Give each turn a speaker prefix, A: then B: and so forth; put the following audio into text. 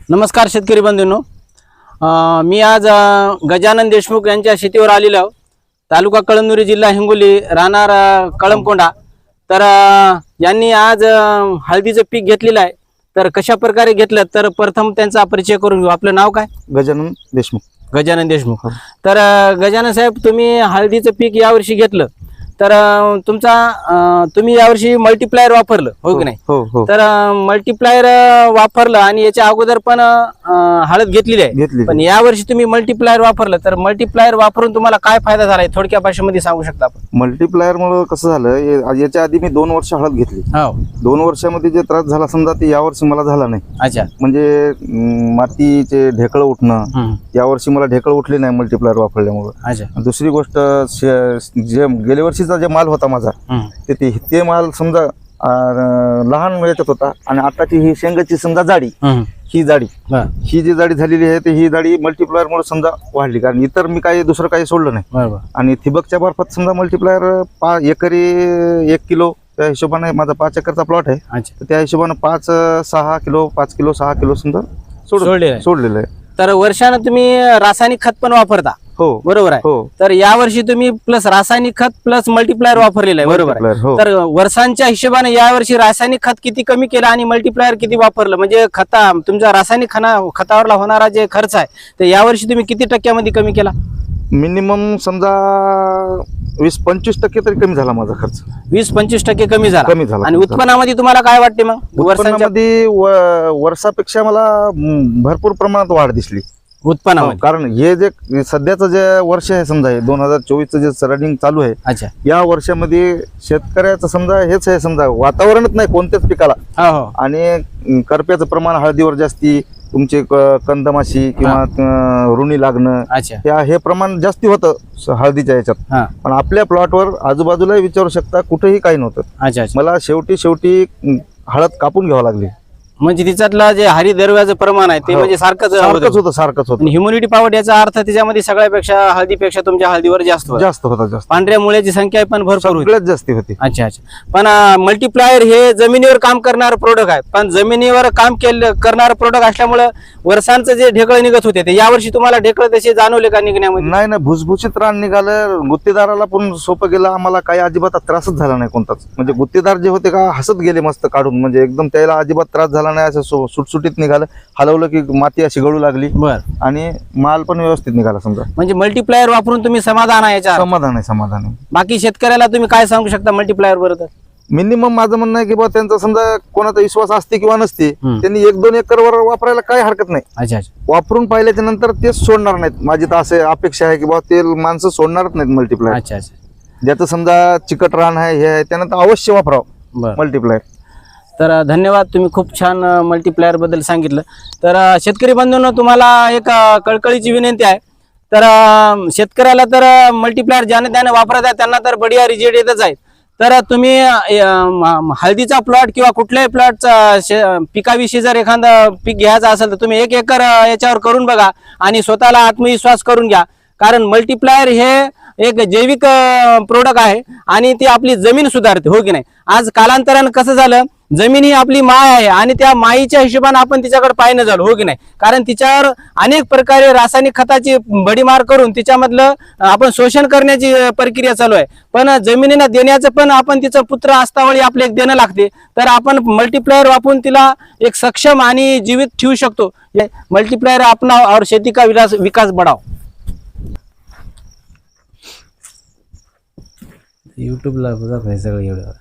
A: नमस्कार शेतकरी बंधूंनो, मी आज गजानन देशमुख यांच्या शेतीवर आलेलो आहोत। तालुका कळमनुरी, जिल्हा हिंगोली, राहणार कळमकोंडा। तर यांनी आज हळदीचं पीक घेतलेलं आहे। तर कशा प्रकारे घेतलं तर प्रथम त्यांचा परिचय करून घेऊ। आपलं नाव काय?
B: गजानन देशमुख।
A: गजानन देशमुख। तर गजानन साहेब, तुम्ही हळदीचं पीक यावर्षी घेतलं तर तुम्ही यावर्षी मल्टीप्लायर वापरलं, हो की नाही?
B: हो।
A: तर मल्टीप्लायर वापरलं आणि याच्या अगोदर पण हळद घेतलेली आहे, पण यावर्षी तुम्ही मल्टीप्लायर वापरलं तर मल्टीप्लायर वापरून तुम्हाला काय फायदा झालाय थोडक्या भाषेमध्ये सांगू शकता आपण?
B: मल्टीप्लायर मुळे कसं झालं, याच्या आधी मी 2 वर्ष हळद घेतली।
A: हो।
B: 2 वर्षामध्ये जे त्रास झाला समजा ते यावर्षी मला झाला नाही।
A: अच्छा।
B: म्हणजे मातीचे ढेकळ उठणं, यावर्षी मला ढेकळ उठले नाही मल्टीप्लायर वापरल्यामुळे।
A: अच्छा।
B: दुसरी गोष्ट, जे गेल्या वर्षीचा जे माल होता माझा ते माल समजा लहान याच्यात होता आणि आताची ही शेंगाची समजा जाडी, ही जी जाडी झालेली आहे ते ही जाडी मल्टीप्लायर मुळे समजा वाढली। कारण इतर मी काही दुसरं काही सोडलं नाही। आणि ठिबकच्या मार्फत समजा मल्टीप्लायर एकरी 1 किलो त्या हिशोबाने, माझा 5 एकरचा प्लॉट आहे, त्या हिशोबाने 5-6 किलो 5 किलो 6 किलो समजा सोडलेलं आहे।
A: तर वर्षानं तुम्ही रासायनिक खत पण वापरता? हो, बरोबर आहे।
B: हो।
A: तर यावर्षी तुम्ही प्लस रासायनिक खत प्लस मल्टीप्लायर वापरलेलं आहे, बरोबर आहे? तर वर्षांच्या हिशोबाने यावर्षी रासायनिक खत किती कमी केलं आणि मल्टीप्लायर किती वापरलं? म्हणजे तुमचा रासायनिक खतावरला होणारा जे खर्च आहे तर यावर्षी तुम्ही किती टक्क्यामध्ये कमी केला?
B: मिनिमम समजा 20-25% तरी कमी झाला माझा खर्च।
A: 20-25% कमी झाला। आणि उत्पन्नामध्ये तुम्हाला काय वाटते मग?
B: उत्पन्नामध्ये वर्षापेक्षा मला भरपूर प्रमाणात वाढ दिसली उत्पन्नामध्ये। कारण हे जे सध्याचं जे वर्ष आहे समजा, 2024चं जे रनिंग चालू आहे,
A: अच्छा,
B: या वर्षामध्ये शेतकऱ्याचं समजा हेच आहे, समजा वातावरणच नाही कोणत्याच पिकाला, आणि करप्याचं प्रमाण हळदीवर जास्ती, तुमचे कंदमाशी किंवा ऋणी लागणं, हे प्रमाण जास्ती होतं हळदीच्या याच्यात। पण आपल्या प्लॉटवर आजूबाजूला विचारू शकता कुठेही काही नव्हतं। मला शेवटी हळद कापून घ्यावं लागली।
A: म्हणजे तिच्यातलं जे हरितद्रव्याचं प्रमाण आहे ते म्हणजे सारखंच
B: होतं।
A: ह्युमिडिटी पॉवर याचा अर्थ त्याच्यामध्ये सगळ्यापेक्षा हळदीपेक्षा तुमच्या हळदीवर जास्त होता। पांढऱ्या मुळ्याची संख्या पण भरपूर
B: जास्ती होती।
A: अच्छा। पण मल्टीप्लायर हे जमिनीवर काम करणारं प्रोडक्ट आहे, पण जमिनीवर काम करणारं प्रोडक्ट असल्यामुळे वर्षांचं जे ढेकळ निघत होते ते यावर्षी तुम्हाला ढेकळ तसे जाणवले का निघण्यामध्ये?
B: नाही, भुसभुशीत रान निघालं। गुत्तेदाराला पण सोपं गेलं, आम्हाला काही अजिबात त्रासच झाला नाही कोणताच। म्हणजे गुत्तेदार जे होते का हसत गेले मस्त काढून, म्हणजे एकदम त्याला अजिबात त्रास झाला नाही, असं सुटसुटीत निघालं। हलवलं की माती अशी गळू लागली आणि माल पण व्यवस्थित निघाला समजा। म्हणजे
A: मल्टीप्लायर वापरून तुम्ही समाधान आहे?
B: समाधान आहे।
A: बाकी शेतकऱ्याला तुम्ही काय सांगू शकता मल्टीप्लायर बरोबर?
B: मिनिमम माझं म्हणणं आहे की बाबा त्यांचा समजा कोणाचा विश्वास असते किंवा नसते, त्यांनी 1-2 एकर वर वापरायला काही हरकत नाही।
A: अच्छा।
B: वापरून पाहिल्याच्या नंतर तेच सोडणार नाहीत। माझी तर असे अपेक्षा आहे की बाबा ते माणसं सोडणारच नाहीत मल्टीप्लायर।
A: अच्छा।
B: ज्याचं समजा चिकट रान आहे, हे आहे, त्यानंतर अवश्य वापरावं मल्टीप्लायर।
A: तर धन्यवाद, तुम्ही खूप छान मल्टीप्लायर बद्दल सांगितलं। तर शेतकरी बंधूंनो, तुम्हाला एक कळकळीची विनंती आहे। तर शेतकऱ्याला तर मल्टीप्लायर ज्याने त्याने वापरत आहे त्यांना तर बढिया रिजल्ट येतच आहे। तर तुम्ही हळदीचा प्लॉट किंवा कुठल्याही प्लॉटचा पिकाविषयी जर एखादा पीक घ्यायचा असेल तर तुम्ही 1 एकर याच्यावर करून बघा आणि स्वतःला आत्मविश्वास करून घ्या। कारण मल्टीप्लायर हे एक जैविक प्रोडक्ट आहे आणि ती आपली जमीन सुधारते, हो की नाही? आज कालांतरानं कसं झालं, जमीन ही आपली माय आहे आणि त्या माईच्या हिशोबाने आपण तिच्याकडे पाहिलं झालो, हो की नाही? कारण तिच्यावर अनेक प्रकारे रासायनिक खताची भडीमार करून तिच्यामधलं आपण शोषण करण्याची प्रक्रिया चालू आहे। पण जमिनीला देण्याचं पण आपण तिचं पुत्र असतावळी आपले एक देणं लागते। तर आपण मल्टीप्लायर वापरून तिला एक सक्षम आणि जीवित ठेवू शकतो। मल्टीप्लायर अपनाओ और शेती का विकास बढ़ाओ। यूट्यूबला बघा सगळं एवढं।